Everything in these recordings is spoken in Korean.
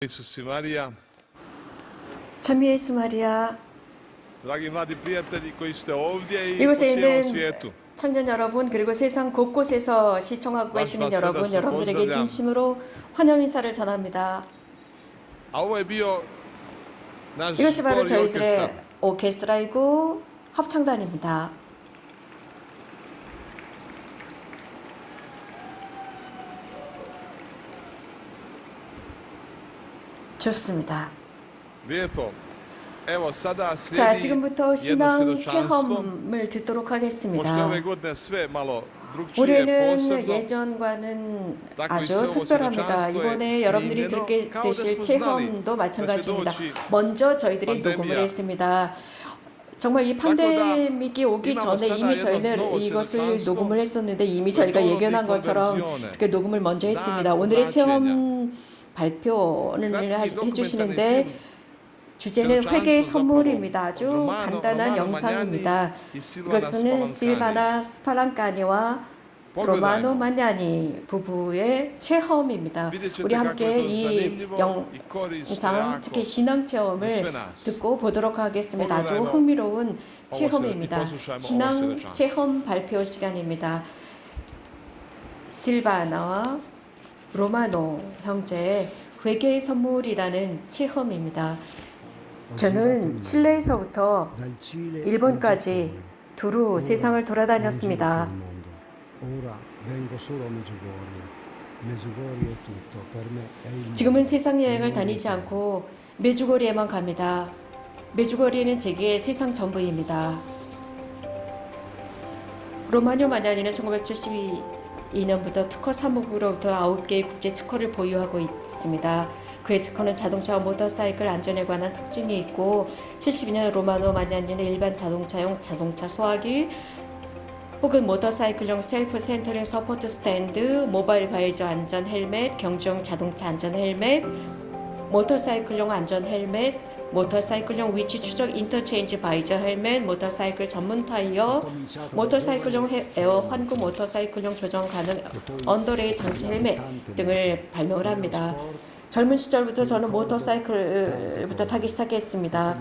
Isus Maria, 참 예수 마리아, dragi mladi prijatelji koji ste ovdje i po 이곳에 cijelom 있는 svijetu. 청년 여러분, 그리고 세상 곳곳에서 시청하고 계시는 여러분, 여러분들에게 진심으로 환영 인사를 전합니다. A ovo je bio naš 이것이 바로 zbor i orkestar. 저희들의 오케스트라이고 합창단입니다. 좋습니다. Lijepo. Evo sada 자, slijedi 지금부터 jedno 신앙 svjedočanstvo. 체험을 듣도록 Pošto je 하겠습니다. ove godine sve malo drugčije, 올해는 posebno, 예전과는 tako 아주 isto ovo 특별합니다. svjedočanstvo 이번에 je 여러분들이 snimljeno 듣게 kao da 되실 smo znali 체험도 da će 마찬가지입니다. doći 먼저 저희들이 pandemia. 녹음을 했습니다. 정말 이 팬데믹이 오기 전에 이미 저희는 이것을 녹음을 했었는데 이미 저희가 예견한 것처럼 그렇게 녹음을 먼저 했습니다. 오늘의 체험 발표를 해주시는데 주제는 회개의 선물입니다. 아주 간단한 영상입니다. 이것은 실바나 스팔랑카니와 로마노 마냐니 부부의 체험입니다. 우리 함께 이 영상, 특히 신앙 체험을 듣고 보도록 하겠습니다. 아주 흥미로운 체험입니다. 신앙 체험 발표 시간입니다. 실바나와 로마노 형제의 회개의 선물이라는 체험입니다. 저는 칠레에서부터 일본까지 두루 세상을 돌아다녔습니다. 지금은 세상 여행을 다니지 않고 메주고리에만 갑니다. 메주고리는 제게 세상 전부입니다. 로마뇨 마냐니는 1972년부터 특허 사무국으로부터 9개의 국제 특허를 보유하고 있습니다. 그의 특허는 자동차와 모터사이클 안전에 관한 특징이 있고 72년 로마노 마냐니는 일반 자동차용 자동차 소화기 혹은 모터사이클용 셀프 센터링 서포트 스탠드, 모바일 바이저 안전 헬멧, 경주용 자동차 안전 헬멧, 모터사이클용 안전 헬멧, 모터사이클용 위치 추적 인터체인지 바이저 헬멧, 모터사이클 전문 타이어, 모터사이클용 에어 환구 모터사이클용 조정 가능 언더레이 장치 헬멧 등을 발명을 합니다. 젊은 시절부터 저는 모터사이클부터 타기 시작했습니다.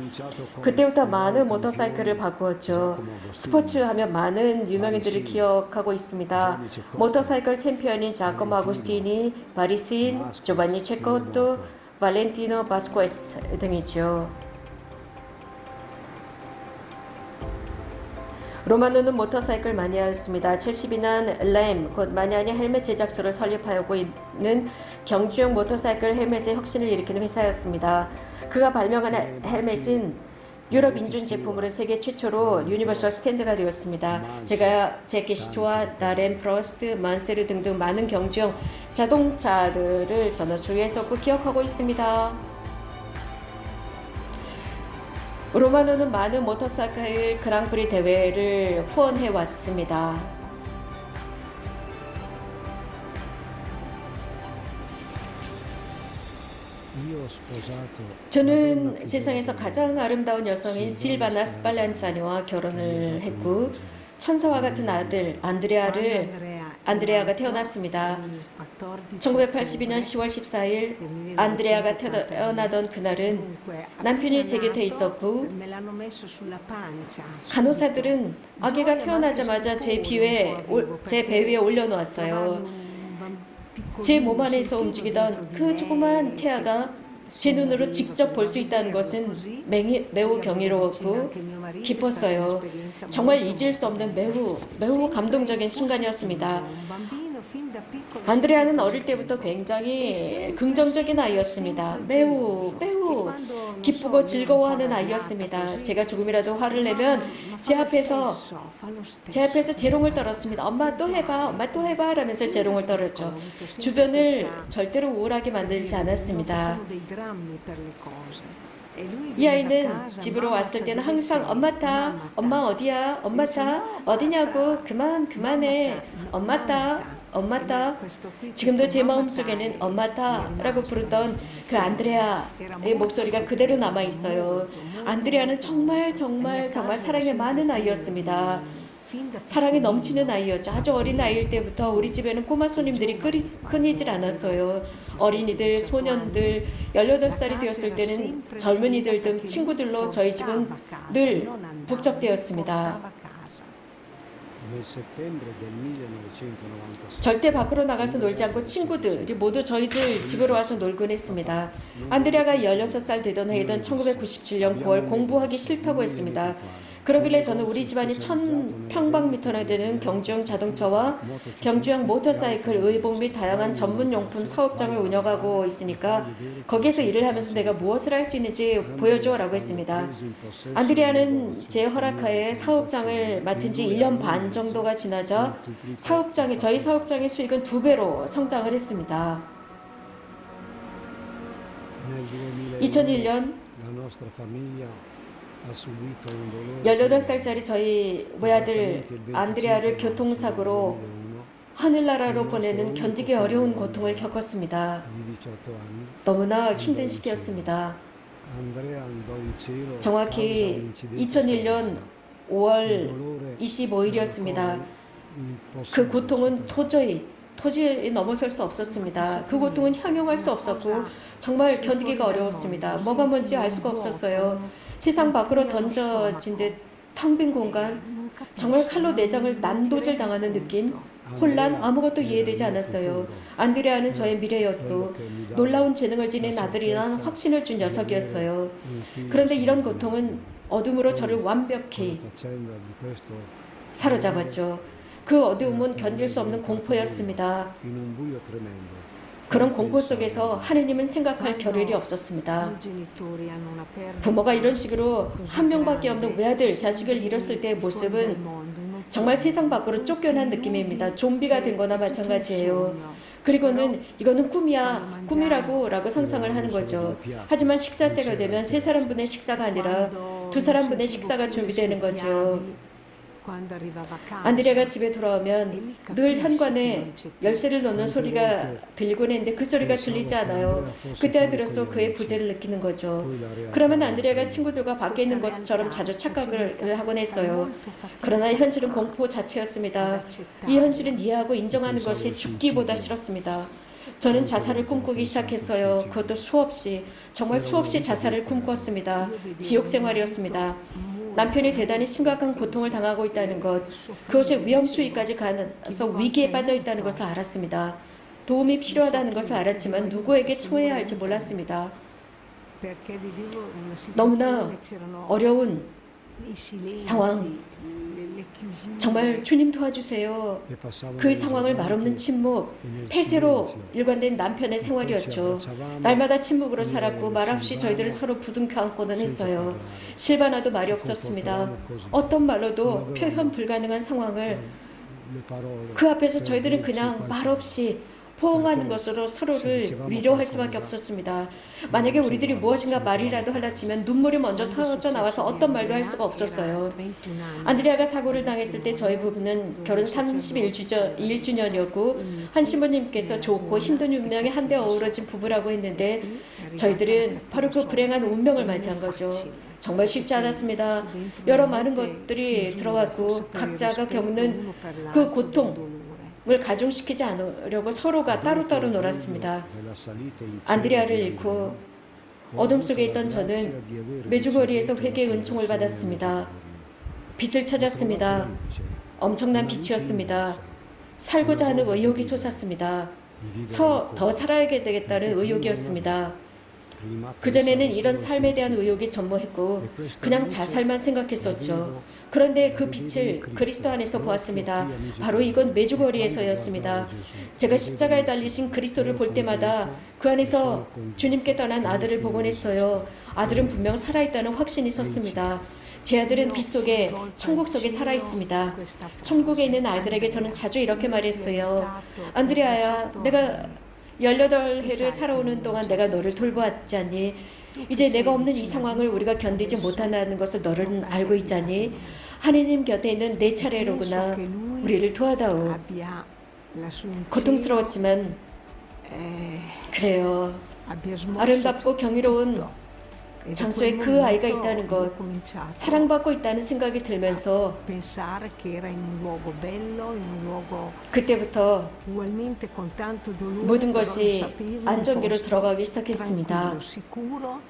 그때부터 많은 모터사이클을 바꾸었죠. 스포츠 하면 많은 유명인들을 기억하고 있습니다. 모터사이클 챔피언인 자코모 아구스티니, 바리스인, 조반니 체코토, 발렌티노 바스코에스 등이죠. 로마노는 모터사이클 마니아였습니다. 72년 램, 곧 마냐니 헬멧 제작소를 설립하고 있는 경주용 모터사이클 헬멧의 혁신을 일으키는 회사였습니다. 그가 발명한 헬멧은 유럽 인준 제품으로 세계 최초로 유니버설 스탠드가 되었습니다. 제가 제키시토와 나렘, 프로스트, 만세르 등등 많은 경주용 자동차들을 저는 소유했었고 기억하고 있습니다. 로마노는 많은 모터사이클 그랑프리 대회를 후원해 왔습니다. 저는 세상에서 가장 아름다운 여성인 실바나 스팔란자니와 결혼을 했고 천사와 같은 아들 안드레아가 태어났습니다. 1982년 10월 14일 안드레아가 태어나던 그날은 남편이 제 곁에 있었고 간호사들은 아기가 태어나자마자 제 배 위에 올려놓았어요. 제 몸 안에서 움직이던 그 조그만 태아가 제 눈으로 직접 볼 수 있다는 것은 매우 경이로웠고 기뻤어요. 정말 잊을 수 없는 매우 감동적인 순간이었습니다. 안드레아는 어릴 때부터 굉장히 긍정적인 아이였습니다. 매우 기쁘고 즐거워하는 아이였습니다. 제가 조금이라도 화를 내면 제 앞에서 재롱을 떨었습니다. 엄마 또 해봐 라면서 재롱을 떨었죠. 주변을 절대로 우울하게 만들지 않았습니다. 이 아이는 집으로 왔을 때는 항상 엄마 타, 엄마 어디야, 엄마 타, 어디냐고, 그만해, 엄마 타. 지금도 제 마음속에는 엄마 타라고 부르던 그 안드레아의 목소리가 그대로 남아있어요. 안드레아는 정말 사랑이 많은 아이였습니다. 사랑이 넘치는 아이였죠. 아주 어린 아이일 때부터 우리 집에는 꼬마 손님들이 끊이질 않았어요. 어린이들, 소년들, 18살이 되었을 때는 젊은이들 등 친구들로 저희 집은 늘 북적대었습니다. Nel settembre del 1996 절대 밖으로 나가서 놀지 않고 친구들이 모두 저희들 집으로 와서 놀곤 했습니다. 안드레아가 16살 되던 해이던 1997년 9월 공부하기 싫다고 했습니다. 그러길래 저는 우리 집안이 1000평방미터나 되는 경주형 자동차와 경주형 모터사이클, 의복 및 다양한 전문용품 사업장을 운영하고 있으니까 거기에서 일을 하면서 내가 무엇을 할 수 있는지 보여줘라고 했습니다. 안드레아는 제 허락하에 사업장을 맡은 지 1년 반 정도가 지나자 저희 사업장의 수익은 2배로 성장을 했습니다. nel 2001년 la nostra famiglia ha subito un dolore 18살짜리 저희 외아들 안드레아를 교통사고로 하늘나라로 보내는 견디기 어려운 고통을 겪었습니다. di 18 anni. 너무나 힘든 시기였습니다. Andrea andò in cielo 정확히 causa un incidente 2001년 5월 25일이었습니다. 그 고통은 도저히 넘어설 수 없었습니다. 그 고통은 형용할 수 없었고 정말 견디기가 어려웠습니다. 뭐가 뭔지 알 수가 없었어요. 세상 밖으로 던져진 듯 텅 빈 공간, 정말 칼로 내장을 난도질 당하는 느낌, 혼란, 아무것도 이해되지 않았어요. 안드레아는 저의 미래였고 놀라운 재능을 지닌 아들이란 확신을 준 녀석이었어요. 그런데 이런 고통은 어둠으로 저를 완벽히 faccenda di questo 사로잡았죠. 그 어두움은 견딜 수 없는 공포였습니다. in un buio tremendo. 그런 공포 속에서 하느님은 생각할 겨를이 없었습니다. 부모가 이런 식으로 한 명밖에 없는 외아들, 자식을 잃었을 때의 모습은 정말 세상 밖으로 쫓겨난 느낌입니다. 좀비가 된 거나 마찬가지예요. 그리고는 이거는 꿈이라고 라고 상상을 하는 거죠. 하지만 식사 때가 되면 3사람분의 식사가 아니라 2사람분의 식사가 준비되는 거죠. 안드레아가 집에 돌아오면 늘 현관에 열쇠를 놓는 소리가 들리곤 했는데 그 소리가 들리지 않아요. 그때야 비로소 그의 부재를 느끼는 거죠. 그러면 안드레아가 친구들과 밖에 있는 것처럼 자주 착각을 하곤 했어요. 그러나 현실은 공포 자체였습니다. 이 현실은 이해하고 인정하는 것이 죽기보다 싫었습니다. 저는 자살을 꿈꾸기 시작했어요. 그것도 정말 수없이 자살을 꿈꿨습니다. 지옥 생활이었습니다. 남편이 대단히 심각한 고통을 당하고 있다는 것, 그것의 위험 수위까지 가서 위기에 빠져 있다는 것을 알았습니다. 도움이 필요하다는 것을 알았지만 누구에게 청해야 할지 몰랐습니다. 너무나 어려운 상황, 정말 주님 도와주세요. 그 상황을 말없는 침묵, 폐쇄로 일관된 남편의 생활이었죠. 날마다 침묵으로 살았고 말없이 저희들은 서로 부둥켜 안고는 했어요. 실바나도 말이 없었습니다. 어떤 말로도 표현 불가능한 상황을 그 앞에서 저희들은 그냥 말없이 포옹하는 것으로 서로를 위로할 수밖에 없었습니다. 만약에 우리들이 무엇인가 말이라도 하려 치면 눈물이 먼저 터져 나와서 어떤 말도 할 수가 없었어요. 안드레아가 사고를 당했을 때 저희 부부는 결혼 31주년이었고 한 신부님께서 좋고 힘든 운명에 한데 어우러진 부부라고 했는데 저희들은 바로 그 불행한 운명을 맞이한 거죠. 정말 쉽지 않았습니다. 여러 많은 것들이 들어왔고 각자가 겪는 그 고통을 가중시키지 않으려고 서로가 따로따로 놀았습니다. 안드레아를 잃고 어둠 속에 있던 저는 메주거리에서 회개의 은총을 받았습니다. 빛을 찾았습니다. 엄청난 빛이었습니다. 살고자 하는 의욕이 솟았습니다. 더 살아야 되겠다는 의욕이었습니다. 그전에는 이런 삶에 대한 의욕이 전무했고 그냥 자살만 생각했었죠. 그런데 그 빛을 그리스도 안에서 보았습니다. 바로 이건 메주거리에서였습니다. 제가 십자가에 달리신 그리스도를 볼 때마다 그 안에서 주님께 떠난 아들을 보곤 했어요. 아들은 분명 살아있다는 확신이 섰습니다. 제 아들은 빛 속에, 천국 속에 살아있습니다. 천국에 있는 아이들에게 저는 자주 이렇게 말했어요. 안드레아야, 내가 18해를 살아오는 동안 내가 너를 돌보았지 않니? 이제 내가 없는 이 상황을 우리가 견디지 못한다는 것을 너는 알고 있잖니? 하느님 곁에 있는 내 차례로구나. 우리를 도와다오. 고통스러웠지만 그래요. 아름답고 경이로운 장소에 그 아이가 있다는 것, 사랑받고 있다는 생각이 들면서 pensare che era in un luogo bello, in un luogo 그때부터 ugualmente con tanto dolore, 모든 però 것이 sapevo un 안정기로 posto 들어가기 시작했습니다. tranquillo, sicuro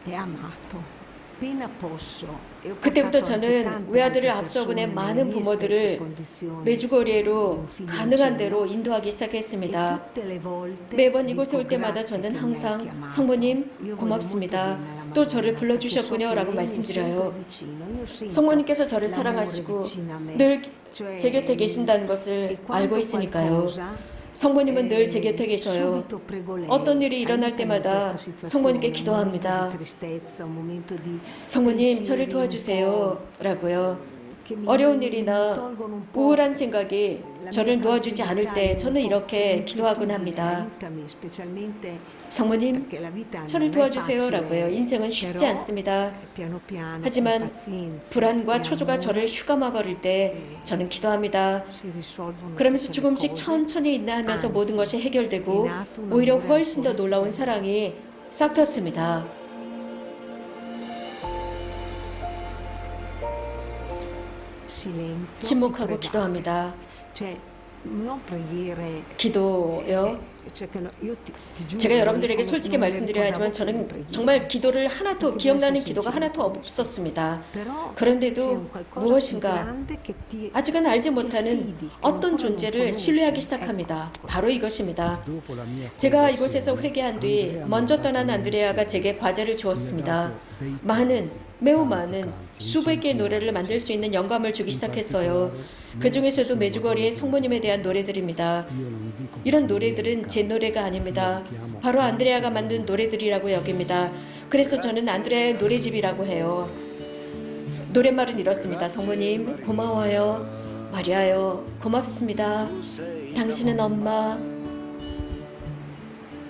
e amato. Appena posso, e ho 그때부터 portato anche 저는 tante 외아들을 altre 앞서고 persone 낸 nelle 많은 mie stesse 부모들을 condizioni. 메주거리로 가능한 대로 인도하기 E 시작했습니다. tutte le volte 매번 이곳에 dico 올 때마다 grazie 저는 che mi hai 항상 chiamato. 성모님 Io voglio 고맙습니다. molto bene alla 또 저를 Madonna, perché so 불러주셨군요 che 라고 lei mi è 말씀드려요. sempre vicino. Io sento 성모님께서 저를 l'amore 사랑하시고 vicino a me. 늘 Cioè, 제 곁에 계신다는 e 것을 quando 알고 있으니까요. qualcosa, 성모님은 늘 제 곁에 계셔요. subito prego lei, 어떤 일이 일어날 aiutami in 때마다 questa situazione, 성모님께 un momento 기도합니다. di tristezza, un momento di 성모님 저를 pensieri un 도와주세요 po' 라고요. che mi 어려운 일이나 tolgono un po' 우울한 생각이 la 저를 mia 도와주지 않을 때 tranquillità, 저는 un po' 이렇게 기도하곤 l'inquietudine. 합니다. Aiutami, specialmente 성모님 perché la vita 저를 non è 도와주세요 facile, 라고요. 인생은 쉽지 però 않습니다. piano piano, con 하지만 pazienza 불안과 e 초조가 amore 저를 휘감아버릴 때 저는 기도합니다. si risolvono 그러면서 tutte le 조금씩 cose. 천천히 인내하면서 Anzi, 모든 것이 해결되고 è nato un 오히려 amore 훨씬 더 ancora 놀라운 più 사랑이 싹텄습니다. silenzio, 침묵하고 pregare. 기도합니다. Cioè, non preghiere 기도요. cioè che io ti giuro, 제가 여러분들에게 non 솔직히 le 말씀드려야 하지만 ricordavo più 저는 le preghiere. 정말 기도를 하나도 Perché 기억나는 voglio 기도가 essere 하나도 sincera. 없었습니다. Però 그런데도 c'è un qualcosa più 무엇인가 grande che ti- 아직은 알지 che 못하는 fidi, che 어떤 ancora non 존재를 conosci. 신뢰하기 Ecco, 시작합니다. 바로 이것입니다. Dopo la mia 제가 이곳에서 conversione, 회개한 뒤 Andrea mi 먼저 ha dato 떠난 un 안드레아가 insight. 제게 과제를 주었습니다. Mi ha dato dei 많은 canti, 매우 tanti 많은 canti, 수백 개의 un 노래를 만들 수 있는 영감을 주기 In 시작했어요. particolare, 그 중에서도 sono 메주거리의 note 성모님에 che 대한 노래들입니다. io non dico che 이런 sono 노래들은 miei 제 canti. 노래가 아닙니다. Io li chiamo 바로 canti 안드레아가 di 만든 Andrea. 노래들이라고 여깁니다. 그래서 저는 안드레아의 노래집이라고 해요. 노랫말은 이렇습니다. 성모님 고마워요. 마리아요 고맙습니다. 당신은 엄마.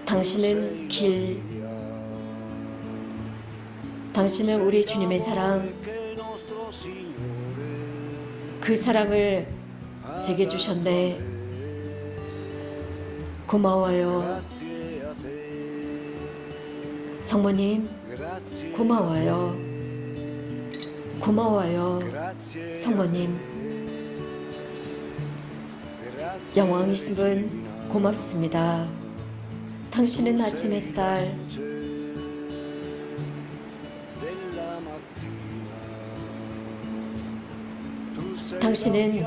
당신은 길. 당신은 우리 주님의 사랑. 그 사랑을 제게 주셨네. 고마워요. 성모님, 고마워요. 고마워요. 성모님, 영왕이신 분, 고맙습니다. 당신은 아침 햇살, 당신은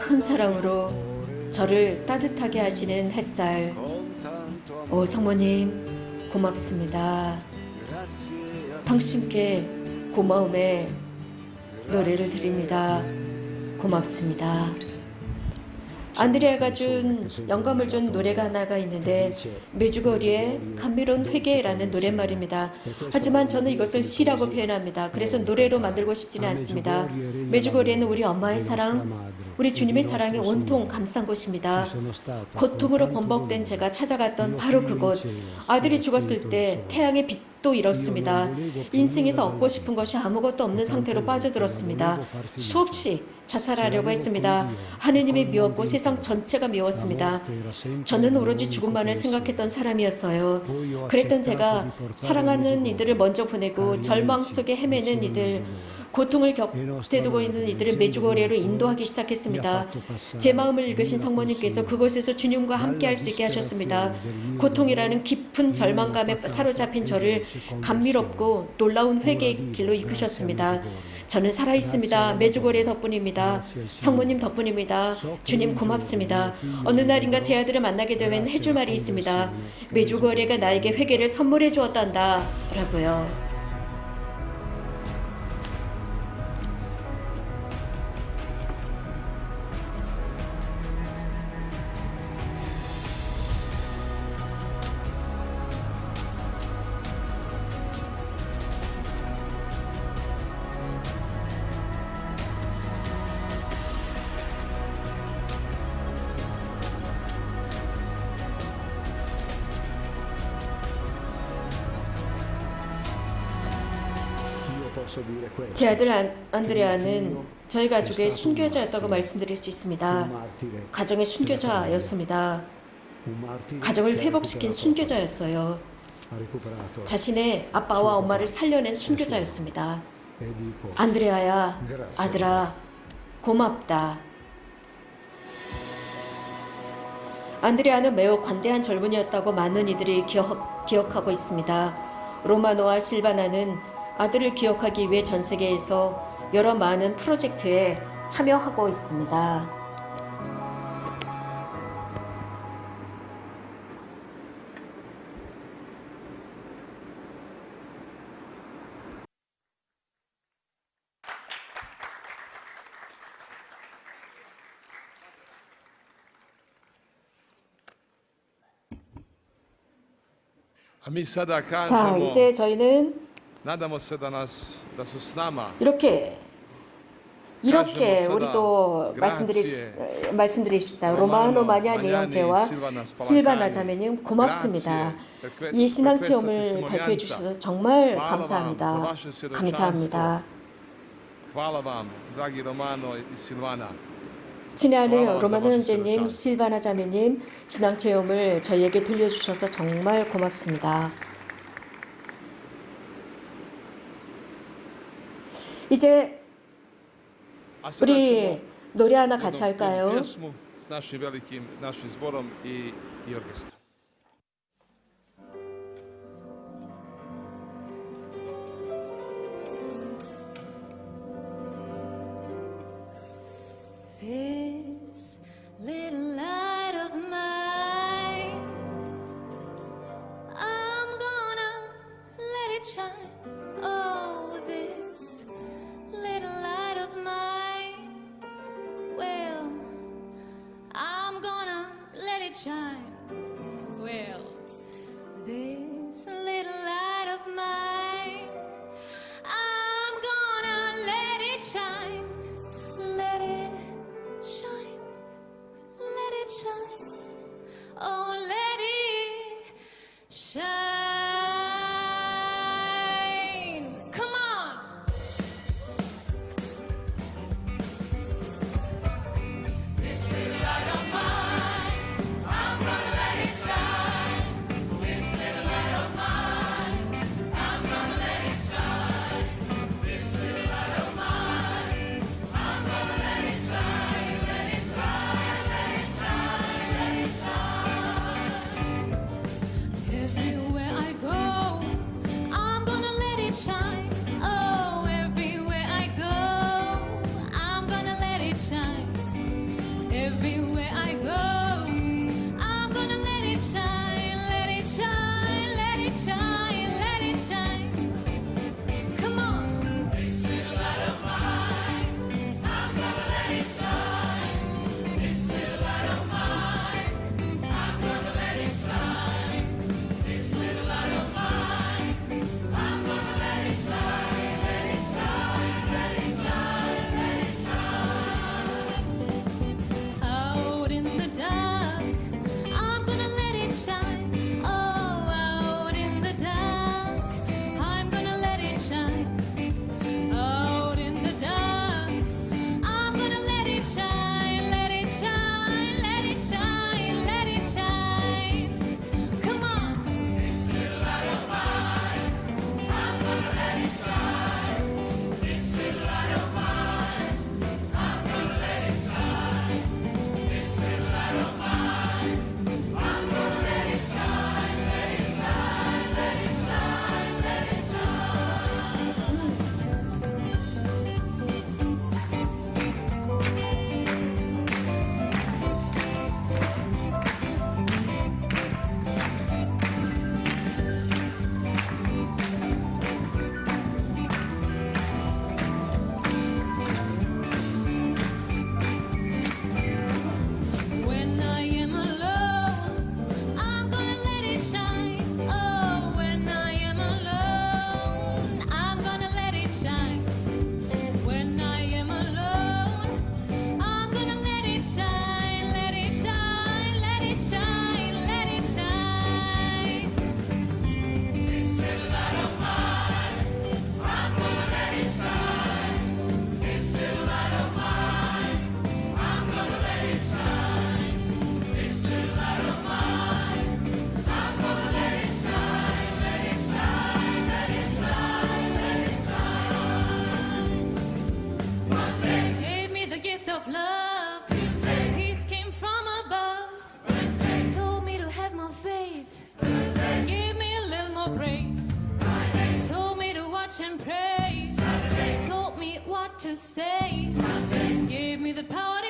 큰 사랑으로 저를 따뜻하게 하시는 햇살. 오 성모님 고맙습니다. 당신께 고마움의 노래를 드립니다. 고맙습니다. 안드레아가 준 영감을 준 노래가 하나가 있는데 메주거리의 감미로운 회개라는 노랫말입니다. 하지만 저는 이것을 시라고 표현합니다. 그래서 노래로 만들고 싶지는 않습니다. 메주거리에는 우리 엄마의 사랑, 우리 주님의 사랑이 온통 감싼 곳입니다. 고통으로 범벅된 제가 찾아갔던 바로 그곳. 아들이 죽었을 때 태양의 빛도 잃었습니다. 인생에서 얻고 싶은 것이 아무것도 없는 상태로 빠져들었습니다. 수없이 자살하려고 했습니다. 하느님이 미웠고 세상 전체가 미웠습니다. 저는 오로지 죽음만을 생각했던 사람이었어요. 그랬던 제가 사랑하는 이들을 먼저 보내고 절망 속에 헤매는 이들, 고통을 곁에 두고 있는 이들을 메주거리로 인도하기 시작했습니다. 제 마음을 읽으신 성모님께서 그곳에서 주님과 함께 할 수 있게 하셨습니다. 고통이라는 깊은 절망감에 사로잡힌 저를 감미롭고 놀라운 회개의 길로 이끄셨습니다. 저는 살아있습니다. 메주거리 덕분입니다. 성모님 덕분입니다. 주님 고맙습니다. 어느 날인가 제 아들을 만나게 되면 해줄 말이 있습니다. 메주거리가 나에게 회개를 선물해 주었단다 라고요. 제 아들 안드레아는 저희 가족의 순교자였다고 말씀드릴 수 있습니다. 가정의 순교자였습니다. 가정을 회복시킨 순교자였어요. ha recuperato 자신의 아빠와 엄마를 살려낸 순교자였습니다. e dico 안드레아야, grazie. 아들아, 고맙다. 안드레아는 매우 관대한 젊은이였다고 많은 이들이 기억하고 있습니다. 로마노와 실바나는 아들을 기억하기 위해 전 세계에서 여러 많은 프로젝트에 참여하고 있습니다. A mi sada 자, kažemo, 이제 저희는 nadamo se da su s nama. 이렇게 우리도 말씀드립시다. 로마노 마냐니 형제와 실바나 자매님 고맙습니다. 이 신앙 체험을 발표해 주셔서 정말 감사합니다. 감사합니다. Hvala vam, dragi Romano i Silvana. 친애하는 로마노 형제님, 실바나 자매님 신앙 체험을 저희에게 들려주셔서 정말 고맙습니다. 이제 A sada 우리 ćemo 노래 하나 같이 jednu 할까요? pjesmu s našim zborom i orkestrom. This little light of mine, I'm gonna let it shine. Oh, this little light of mine, well, I'm gonna let it shine. Well, this little light of mine, I'm gonna let it shine. Let it shine, let it shine, oh let it shine. to say. Give me the power to